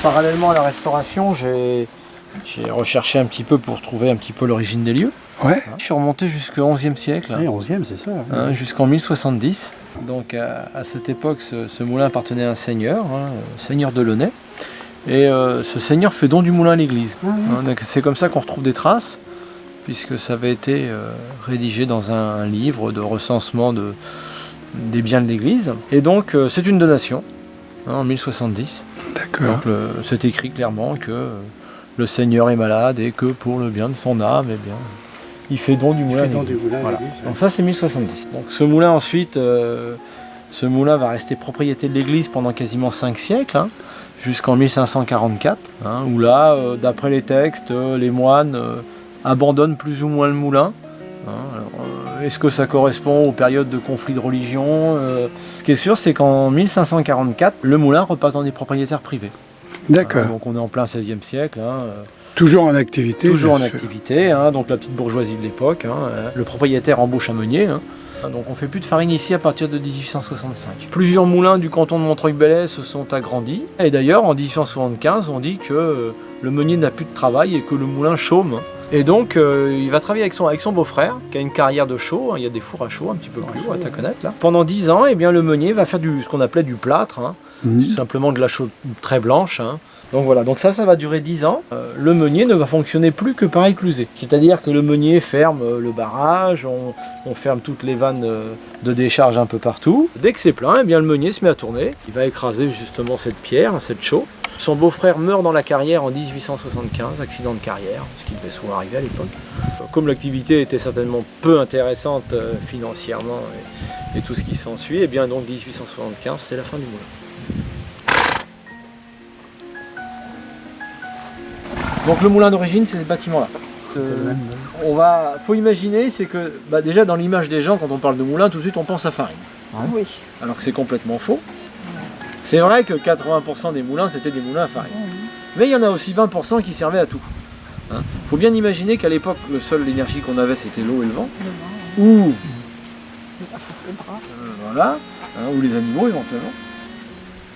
Parallèlement à la restauration, j'ai recherché un petit peu pour trouver un petit peu l'origine des lieux. Ouais. Je suis remonté jusqu'au XIe siècle. Oui, 11e, c'est ça. Jusqu'en 1070. Donc à cette époque, ce moulin appartenait à un seigneur, seigneur de Launay. Et ce seigneur fait don du moulin à l'église. C'est comme ça qu'on retrouve des traces, puisque ça avait été rédigé dans un livre de recensement des biens de l'église. Et donc c'est une donation, en 1070. D'accord. Donc c'est écrit clairement que le Seigneur est malade et que pour le bien de son âme, eh bien, il fait don du moulin. Voilà. Donc ça c'est 1070. Donc ce moulin ensuite, ce moulin va rester propriété de l'église pendant quasiment 5 siècles, jusqu'en 1544, où là, d'après les textes, les moines abandonnent plus ou moins le moulin. Est-ce que ça correspond aux périodes de conflits de religion? Ce qui est sûr, c'est qu'en 1544, le moulin repasse dans des propriétaires privés. D'accord. Donc on est en plein XVIe siècle. Toujours en activité. Toujours en activité, donc la petite bourgeoisie de l'époque. Le propriétaire embauche un meunier. Donc on ne fait plus de farine ici à partir de 1865. Plusieurs moulins du canton de Montreuil-Bellay se sont agrandis. Et d'ailleurs, en 1875, on dit que le meunier n'a plus de travail et que le moulin chôme. Et donc, il va travailler avec son beau-frère, qui a une carrière de chaux. Il y a des fours à chaux un petit peu plus haut à Taconnet, là. Pendant 10 ans, eh bien, le meunier va faire ce qu'on appelait du plâtre. C'est simplement de la chaux très blanche. Donc voilà, donc ça va durer 10 ans. Le meunier ne va fonctionner plus que par éclusée. C'est-à-dire que le meunier ferme le barrage, on ferme toutes les vannes de décharge un peu partout. Dès que c'est plein, eh bien, le meunier se met à tourner. Il va écraser justement cette pierre, cette chaux. Son beau-frère meurt dans la carrière en 1875, accident de carrière, ce qui devait souvent arriver à l'époque. Comme l'activité était certainement peu intéressante financièrement et tout ce qui s'ensuit, et bien donc 1875, c'est la fin du moulin. Donc le moulin d'origine, c'est ce bâtiment-là. Faut imaginer, c'est que déjà dans l'image des gens, quand on parle de moulin, tout de suite on pense à farine. Oui. Alors que c'est complètement faux. C'est vrai que 80% des moulins, c'était des moulins à farine. Mais il y en a aussi 20% qui servaient à tout. Faut bien imaginer qu'à l'époque, le seul énergie qu'on avait, c'était l'eau et le vent. Ou voilà, ou les animaux éventuellement.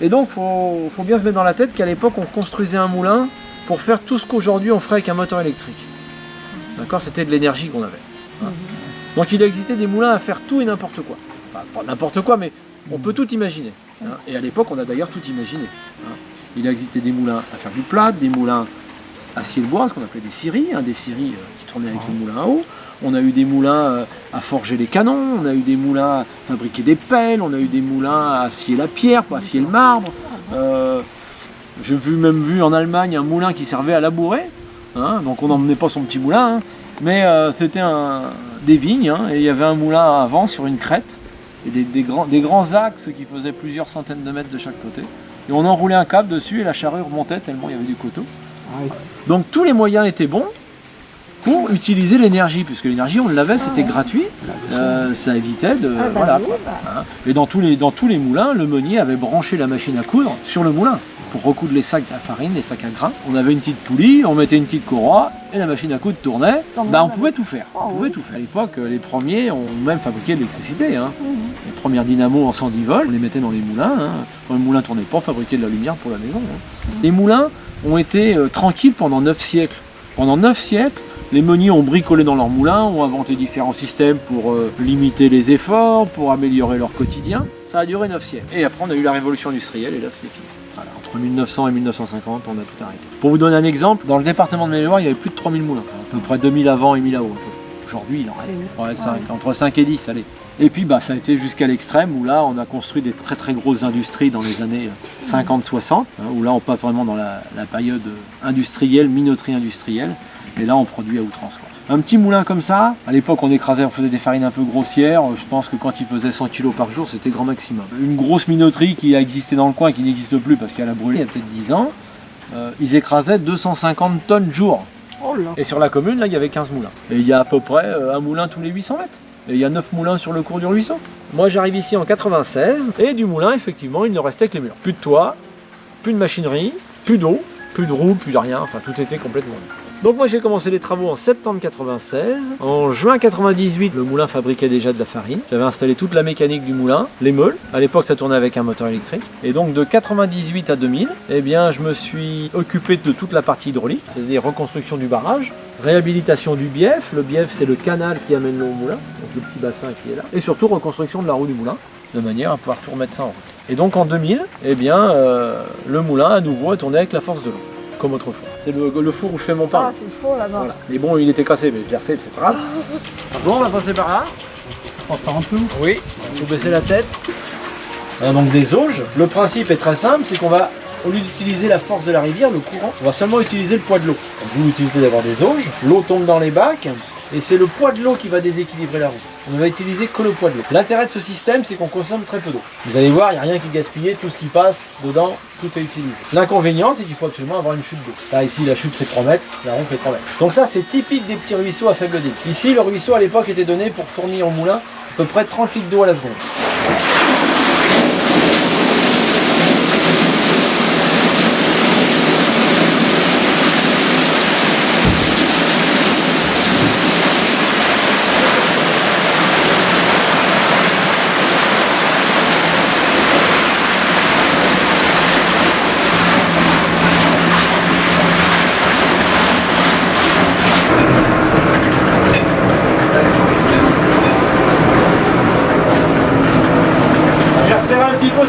Et donc, faut bien se mettre dans la tête qu'à l'époque, on construisait un moulin pour faire tout ce qu'aujourd'hui on ferait avec un moteur électrique. D'accord, c'était de l'énergie qu'on avait. Donc il existait des moulins à faire tout et n'importe quoi. Enfin, pas n'importe quoi, mais on peut tout imaginer. Et à l'époque, on a d'ailleurs tout imaginé. Il existait des moulins à faire du plâtre, des moulins à scier le bois, ce qu'on appelait des scieries, des scieries qui tournaient avec les moulins à eau. On a eu des moulins à forger les canons, on a eu des moulins à fabriquer des pelles, on a eu des moulins à scier la pierre, à scier le marbre. J'ai même vu en Allemagne un moulin qui servait à labourer. Donc on n'emmenait pas son petit moulin, mais c'était des vignes, et il y avait un moulin à vent sur une crête. Et des grands axes qui faisaient plusieurs centaines de mètres de chaque côté. Et on enroulait un câble dessus et la charrue remontait tellement il y avait du coteau. Donc tous les moyens étaient bons pour utiliser l'énergie, puisque l'énergie on l'avait, c'était gratuit, ça évitait de... Et dans tous les moulins, le meunier avait branché la machine à coudre sur le moulin. pour recoudre les sacs à farine, les sacs à grains. On avait une petite poulie, on mettait une petite courroie et la machine à coudre tournait. On pouvait tout faire. On pouvait tout faire. À l'époque, les premiers ont même fabriqué de l'électricité. Hein. Les premières dynamos en 110 volts, on les mettait dans les moulins. Hein. Quand le moulin tournait pas, on fabriquait de la lumière pour la maison. Hein. Les moulins ont été tranquilles pendant 9 siècles. Pendant 9 siècles, les meuniers ont bricolé dans leurs moulins, ont inventé différents systèmes pour limiter les efforts, pour améliorer leur quotidien. Ça a duré 9 siècles. Et après, on a eu la révolution industrielle et là, c'est fini. Voilà, entre 1900 et 1950, on a tout arrêté. Pour vous donner un exemple, dans le département de Maine-et-Loire, il y avait plus de 3000 moulins. À peu près 2000 avant et 1000 à haut. Aujourd'hui, il en reste 5, entre 5 et 10, allez. Et puis ça a été jusqu'à l'extrême où là on a construit des très très grosses industries dans les années 50-60, hein, où là on passe vraiment dans la période industrielle, minoterie industrielle, et là on produit à outrance. Quoi. Un petit moulin comme ça, à l'époque on écrasait, on faisait des farines un peu grossières, je pense que quand il pesait 100 kg par jour c'était grand maximum. Une grosse minoterie qui a existé dans le coin, qui n'existe plus parce qu'elle a brûlé il y a peut-être 10 ans, ils écrasaient 250 tonnes jour. Oh là. Et sur la commune là il y avait 15 moulins. Et il y a à peu près un moulin tous les 800 mètres. Et il y a 9 moulins sur le cours du ruisseau. Moi j'arrive ici en 96 et du moulin effectivement il ne restait que les murs. Plus de toit, plus de machinerie, plus d'eau, plus de roues, plus de rien, enfin tout était complètement nu. Donc moi j'ai commencé les travaux en septembre 96. En juin 98, le moulin fabriquait déjà de la farine. J'avais installé toute la mécanique du moulin, les meules. À l'époque ça tournait avec un moteur électrique. Et donc de 98 à 2000, eh bien je me suis occupé de toute la partie hydraulique, c'est-à-dire reconstruction du barrage, réhabilitation du bief. Le bief c'est le canal qui amène l'eau au moulin, donc le petit bassin qui est là. Et surtout reconstruction de la roue du moulin, de manière à pouvoir tout remettre ça en route. Et donc en 2000, eh bien le moulin à nouveau a tourné avec la force de l'eau. Comme autrefois. C'est le four où je fais mon pain. Ah, c'est le four là-bas. Voilà. Mais bon, il était cassé, mais je l'ai refait, c'est pas grave. Bon, on va passer par là. On part un peu. Oui, il faut baisser la tête. On a donc des auges. Le principe est très simple, c'est qu'on va, au lieu d'utiliser la force de la rivière, le courant, on va seulement utiliser le poids de l'eau. Vous l'utilisez d'avoir des auges, l'eau tombe dans les bacs, et c'est le poids de l'eau qui va déséquilibrer la roue. On ne va utiliser que le poids de l'eau. L'intérêt de ce système, c'est qu'on consomme très peu d'eau. Vous allez voir, il n'y a rien qui est gaspillé, tout ce qui passe dedans, tout est utilisé. L'inconvénient, c'est qu'il faut absolument avoir une chute d'eau. Là, ici, la chute fait 3 mètres, la roue fait 3 mètres. Donc ça, c'est typique des petits ruisseaux à faible débit. Ici, le ruisseau, à l'époque, était donné pour fournir au moulin à peu près 30 litres d'eau à la seconde.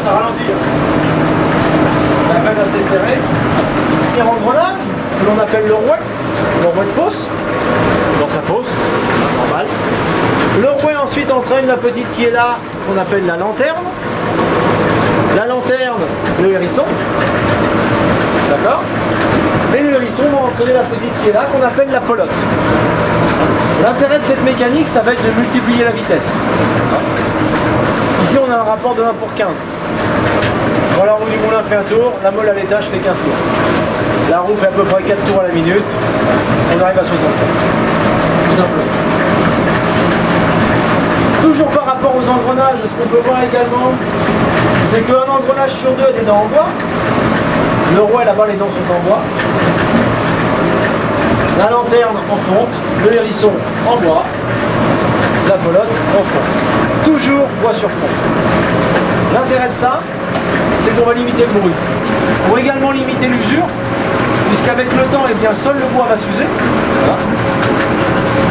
Ça ralentit. La peine assez serrée. Petit engrenage que l'on appelle le rouet de fosse. Dans sa fosse, normal. Le rouet ensuite entraîne la petite qui est là, qu'on appelle la lanterne. La lanterne, le hérisson. D'accord. Et le hérisson va entraîner la petite qui est là, qu'on appelle la pelote. L'intérêt de cette mécanique, ça va être de multiplier la vitesse. Ici, on a un rapport de 1 pour 15. Quand la roue du moulin fait un tour, la meule à l'étage fait 15 tours. La roue fait à peu près 4 tours à la minute. On arrive à 60 tours. Tout simplement. Toujours par rapport aux engrenages, ce qu'on peut voir également, c'est qu'un engrenage sur deux a des dents en bois. Le rouet, là-bas, les dents sont en bois. La lanterne en fonte, le hérisson en bois, la pelote en fonte. Toujours bois sur fond. L'intérêt de ça, c'est qu'on va limiter le bruit. Pour également limiter l'usure, puisqu'avec le temps, eh bien, seul le bois va s'user. Voilà.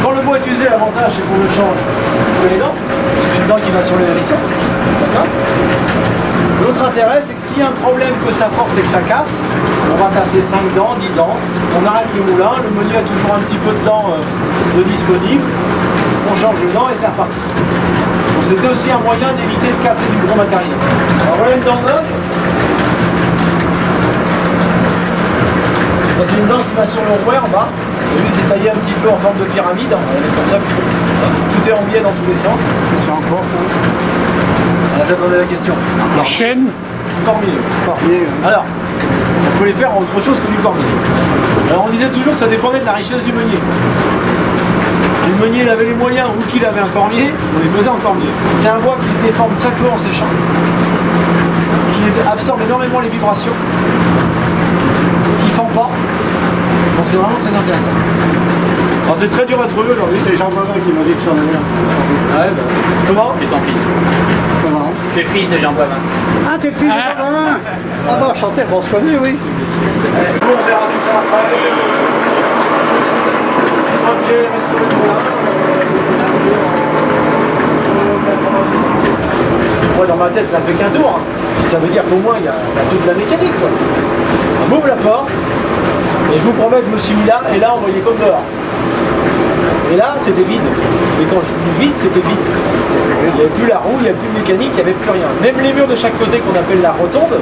Quand le bois est usé, l'avantage c'est qu'on le change tous les dents. C'est une dent qui va sur le hérisson. L'autre intérêt, c'est que s'il y a un problème que ça force et que ça casse, on va casser 5 dents, 10 dents, on arrête le moulin, le meunier a toujours un petit peu de dents de disponible, on change le dent et c'est reparti. Donc c'était aussi un moyen d'éviter de casser du gros matériel. Alors voilà une dent neuve. C'est une dent qui va sur le rouet en bas. Et lui c'est taillé un petit peu en forme de pyramide. On est comme ça. Tout est en biais dans tous les sens. C'est encore ça. J'attendais la question. La chaîne. Cormier. Alors, on peut les faire en autre chose que du cormier. Alors on disait toujours que ça dépendait de la richesse du meunier. Si le meunier avait les moyens ou qu'il avait un cormier, on les faisait en cormier. C'est un bois qui se déforme très peu en séchant. Je l'ai absorbe énormément les vibrations, qui ne font pas. Donc c'est vraiment très intéressant. Alors c'est très dur à trouver aujourd'hui. C'est Jean Boivin qui m'a dit que tu en avais un. Ouais, bah. Comment? Je suis son fils. Comment? Je suis fils de Jean Boivin. Ah, t'es le fils de Jean Boivin? Ah bah, enchanté, bon, on se connaît, oui. Nous on verra tout ça après. Ok, reste le moulin. Moi dans ma tête ça fait qu'un tour. Ça veut dire qu'au moins il y a toute la mécanique quoi. On ouvre la porte et je vous promets que je me suis mis là et là on voyait comme dehors. Et là c'était vide. Et quand je dis vide c'était vide. Il n'y avait plus la roue, il n'y avait plus de mécanique, il n'y avait plus rien. Même les murs de chaque côté qu'on appelle la rotonde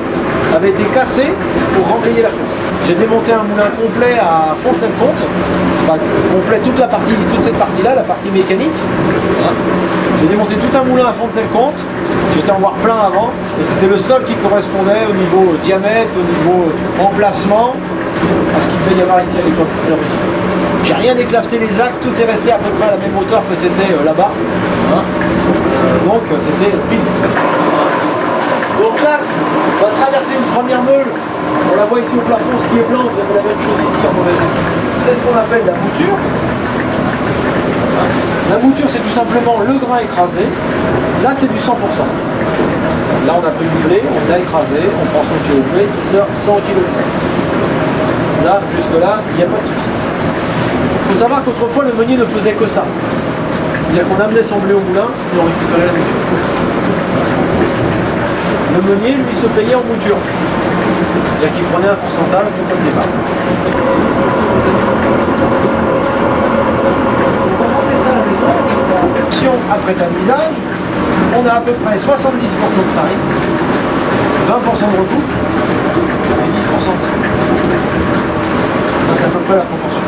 avaient été cassés pour remplayer la fosse. J'ai démonté un moulin complet à Fontenay-le-Comte. Enfin, complet toute cette partie-là, la partie mécanique. Hein. J'ai démonté tout un moulin à Fontenay-le-Comte. J'étais en voir plein avant. Et c'était le sol qui correspondait au niveau diamètre, au niveau emplacement, à ce qu'il devait y avoir ici à l'époque. J'ai rien éclaveté les axes, tout est resté à peu près à la même hauteur que c'était là-bas. Hein. Donc c'était pile. Donc l'axe va traverser une première meule. On la voit ici au plafond, ce qui est blanc, vous avez la même chose ici en mauvais état. C'est ce qu'on appelle la mouture. La mouture c'est tout simplement le grain écrasé. Là c'est du 100%. Là on a pris du blé, on l'a écrasé, on prend 100 kg de blé, il sort 100 kg de sel. Là, jusque là, il n'y a pas de souci. Il faut savoir qu'autrefois le meunier ne faisait que ça. C'est-à-dire qu'on amenait son blé au moulin et on récupérait la mouture. Le meunier, lui, se payait en mouture. C'est-à-dire qu'il prenait un pourcentage du point de départ. Donc on montait ça à la maison, c'est la version après tamisage. On a à peu près 70% de farine, 20% de recoupe et 10% de sucre. C'est à peu près la proportion.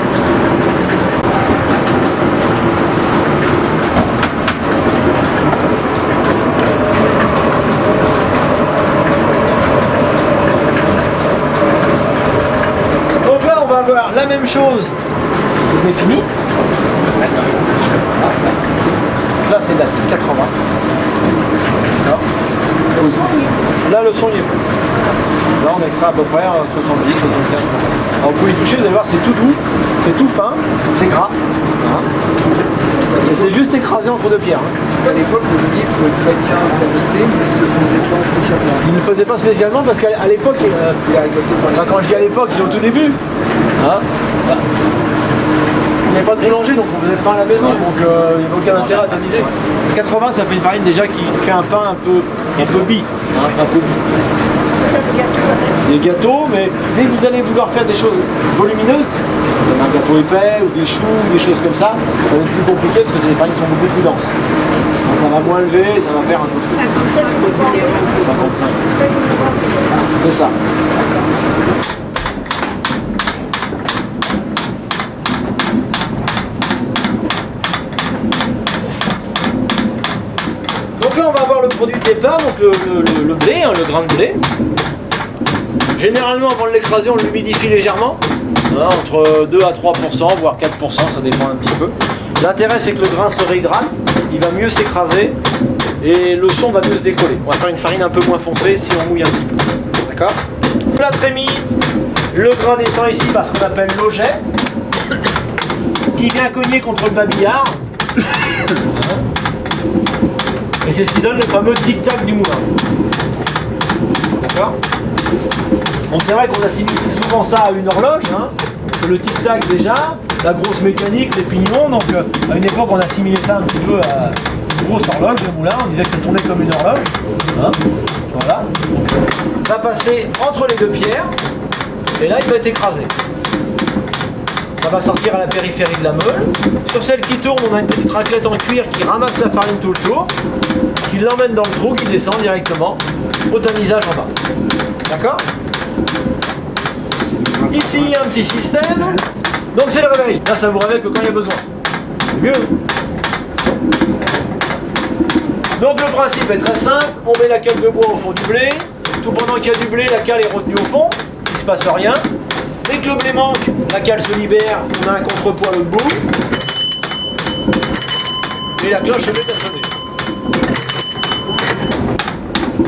Donc là on va avoir la même chose définie. Là c'est de la type 80. Là le son il est bon. Là on extrait à peu près 70, 75. Alors vous pouvez toucher, vous allez voir c'est tout doux, c'est tout fin, c'est gras. Hein. Et c'est juste écrasé entre deux pierres. Hein. À l'époque, le meunier pouvait très bien tamiser, mais il ne le faisait pas spécialement. Il ne le faisait pas spécialement parce qu'à l'époque, quand je dis à l'époque, c'est au tout début. Hein. Il n'y avait pas de boulanger, donc on faisait le pain à la maison, donc il n'y avait aucun intérêt à tamiser. 80, ça fait une farine déjà qui fait un pain un peu bi. Hein, un peu bi. Des gâteaux, mais dès que vous allez vouloir faire des choses volumineuses, comme un gâteau épais ou des choux, des choses comme ça va être plus compliqué parce que les farines sont beaucoup plus denses. Donc, ça va moins lever, ça va faire un peu plus. 57 ou 55. c'est ça. C'est ça. Donc là on va avoir le produit de départ, donc le blé, hein, le grain de blé. Généralement avant l'extrasion on l'humidifie légèrement, hein, entre 2 à 3%, voire 4%, ça dépend un petit peu. L'intérêt c'est que le grain se réhydrate, il va mieux s'écraser et le son va mieux se décoller. On va faire une farine un peu moins foncée si on mouille un petit peu. D'accord ? Plat trémie, le grain descend ici par ce qu'on appelle l'auget, qui vient cogner contre le babillard. Et c'est ce qui donne le fameux tic-tac du moulin. D'accord ? Donc c'est vrai qu'on assimile souvent ça à une horloge, hein, le tic-tac déjà, la grosse mécanique, les pignons, donc à une époque on assimilait ça un petit peu à une grosse horloge, le moulin, on disait que ça tournait comme une horloge. Hein, voilà. Donc, va passer entre les deux pierres, et là il va être écrasé. Ça va sortir à la périphérie de la meule. Sur celle qui tourne, on a une petite raclette en cuir qui ramasse la farine tout le tour, qui l'emmène dans le trou, qui descend directement au tamisage en bas. D'accord ? Ici, il y a un petit système. Donc c'est le réveil. Là, ça vous réveille que quand il y a besoin. C'est mieux. Donc le principe est très simple. On met la cale de bois au fond du blé. Tout pendant qu'il y a du blé, la cale est retenue au fond. Il ne se passe rien. Dès que le blé manque, la cale se libère. On a un contrepoids à l'autre bout. Et la cloche se met à sonner.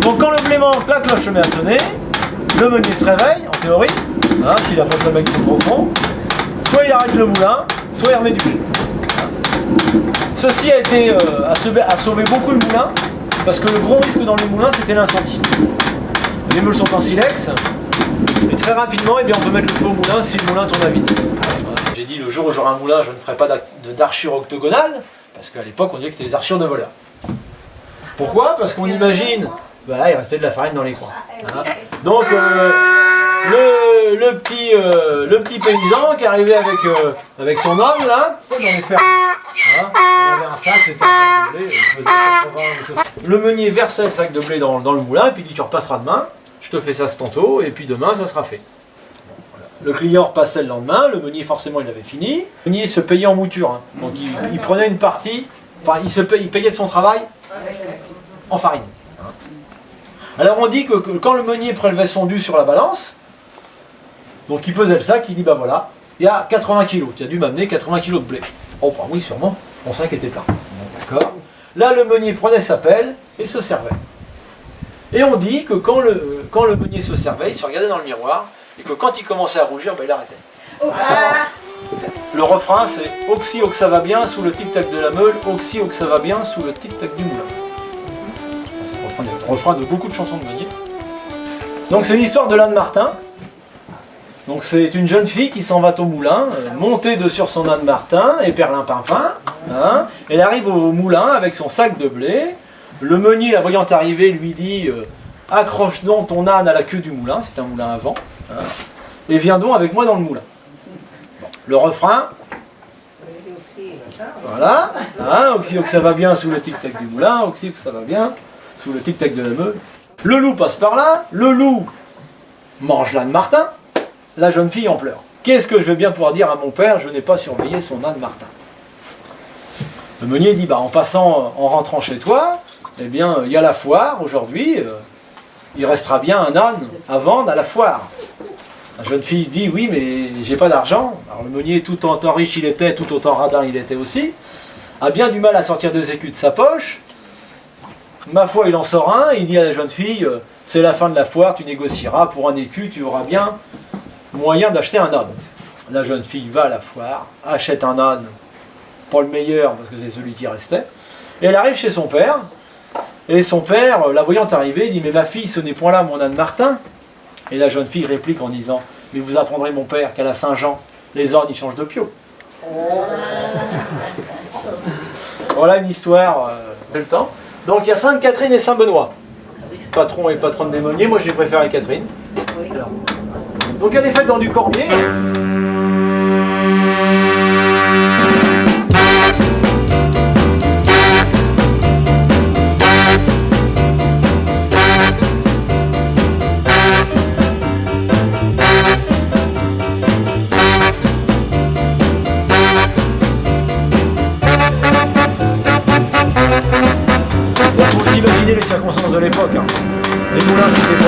Donc quand le blé manque, la cloche se met à sonner, le meunier se réveille, en théorie, hein, s'il n'a pas de sommeil trop profond, soit il arrête le moulin, soit il remet du blé. Ceci a sauvé beaucoup le moulin, parce que le gros risque dans le moulin, c'était l'incendie. Les meules sont en silex, et très rapidement, eh bien, on peut mettre le feu au moulin si le moulin tourne à vide. J'ai dit, le jour où j'aurai un moulin, je ne ferai pas d'archure octogonale, parce qu'à l'époque, on disait que c'était des archures de voleurs. Pourquoi? Parce qu'on imagine, bah, il restait de la farine dans les coins. Hein. Donc, le petit paysan qui arrivait avec son âne, là, dans les fermes. Hein. On avait un sac, c'était un sac de blé, il faisait 80. Le meunier versait le sac de blé dans le moulin, et puis il dit, tu repasseras demain, je te fais ça ce tantôt, et puis demain, ça sera fait. Le client repassait le lendemain, le meunier forcément il avait fini. Le meunier se payait en mouture, hein. Donc il prenait une partie, enfin il payait son travail en farine. Alors on dit que quand le meunier prélevait son dû sur la balance, donc il pesait le sac, il dit bah voilà, il y a 80 kg, tu as dû m'amener 80 kg de blé. Oh bah oui sûrement, mon sac était plein. D'accord. Là le meunier prenait sa pelle et se servait. Et on dit que quand le meunier se servait, il se regardait dans le miroir, et que quand il commençait à rougir, ben, il arrêtait. Le refrain c'est « Oxy, que ça va bien sous le tic-tac de la meule, Oxy, que ça va bien sous le tic-tac du moulin ». C'est le refrain de beaucoup de chansons de meunier. Donc c'est l'histoire de l'âne Martin. Donc c'est une jeune fille qui s'en va au moulin, montée sur son âne Martin, et perlimpinpin. Hein, elle arrive au moulin avec son sac de blé. Le meunier, la voyant arriver, lui dit « Accroche donc ton âne à la queue du moulin », c'est un moulin à vent. Hein, et viens donc avec moi dans le moulin. Bon, le refrain. Voilà. Hein, Oxy, que ça va bien sous le tic-tac du moulin. Oxy, que ça va bien sous le tic-tac de la meule. Le loup passe par là. Le loup mange l'âne Martin. La jeune fille en pleure. Qu'est-ce que je vais bien pouvoir dire à mon père? Je n'ai pas surveillé son âne Martin. Le meunier dit, bah, en rentrant chez toi, eh bien, il y a la foire aujourd'hui. Il restera bien un âne à vendre à la foire. La jeune fille dit oui mais j'ai pas d'argent. Alors le meunier, tout autant riche il était, tout autant radin il était aussi, a bien du mal à sortir 2 écus de sa poche. Ma foi il en sort un, il dit à la jeune fille c'est la fin de la foire, tu négocieras pour 1 écu, tu auras bien moyen d'acheter un âne. La jeune fille va à la foire, achète un âne, pas le meilleur parce que c'est celui qui restait, et elle arrive chez son père. Et son père, la voyant arriver, dit « Mais ma fille, ce n'est point là mon âne Martin ». Et la jeune fille réplique en disant « Mais vous apprendrez mon père qu'à la Saint-Jean, les ânes ils changent de piot ». Voilà une histoire, j'ai le temps. Donc il y a Sainte Catherine et Saint Benoît, patron et patronne des meuniers. Moi j'ai préféré Catherine. Alors, donc elle est faite dans du cormier. Les circonstances de l'époque. Hein. Les moulins qui étaient